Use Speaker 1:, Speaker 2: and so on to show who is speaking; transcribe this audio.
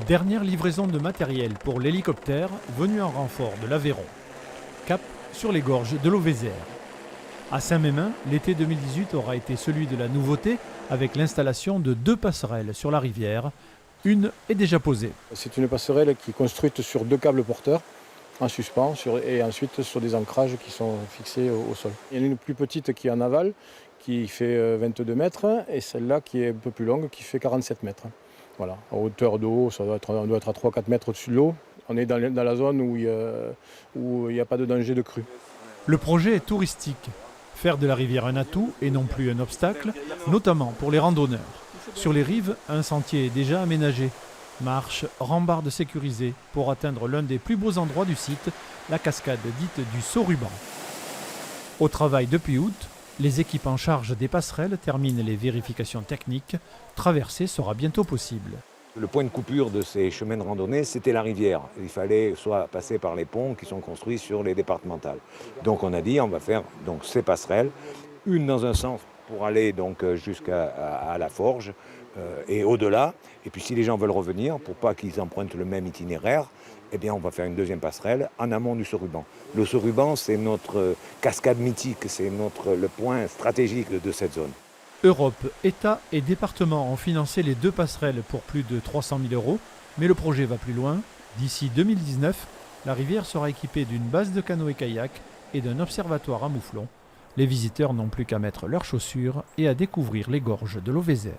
Speaker 1: Dernière livraison de matériel pour l'hélicoptère venu en renfort de l'Aveyron. Cap sur les gorges de l'Auvézère. À Saint-Mémin, l'été 2018 aura été celui de la nouveauté avec l'installation de 2 passerelles sur la rivière. Une est déjà posée.
Speaker 2: C'est une passerelle qui est construite sur 2 câbles porteurs en suspens et ensuite sur des ancrages qui sont fixés au sol. Il y en a une plus petite qui est en aval qui fait 22 mètres et celle-là qui est un peu plus longue qui fait 47 mètres. Voilà, en hauteur d'eau, on doit être à 3-4 mètres au-dessus de l'eau. On est dans la zone où il n'y a pas de danger de crue.
Speaker 1: Le projet est touristique. Faire de la rivière un atout et non plus un obstacle, notamment pour les randonneurs. Sur les rives, un sentier est déjà aménagé. Marches, rambardes sécurisées pour atteindre l'un des plus beaux endroits du site, la cascade dite du Saut-Ruban. Au travail depuis août, les équipes en charge des passerelles terminent les vérifications techniques. Traverser sera bientôt possible.
Speaker 3: Le point de coupure de ces chemins de randonnée, c'était la rivière. Il fallait soit passer par les ponts qui sont construits sur les départementales. Donc on a dit on va faire donc, ces passerelles, une dans un sens pour aller donc, jusqu'à la forge et au-delà. Et puis si les gens veulent revenir, pour pas qu'ils empruntent le même itinéraire, eh bien on va faire une deuxième passerelle en amont du Saut-Ruban. Le Saut-Ruban, c'est notre cascade mythique, c'est le point stratégique de cette zone.
Speaker 1: Europe, État et département ont financé les 2 passerelles pour plus de 300 000 €, mais le projet va plus loin. D'ici 2019, la rivière sera équipée d'une base de canoë-kayak et d'un observatoire à mouflons. Les visiteurs n'ont plus qu'à mettre leurs chaussures et à découvrir les gorges de l'Auvézère.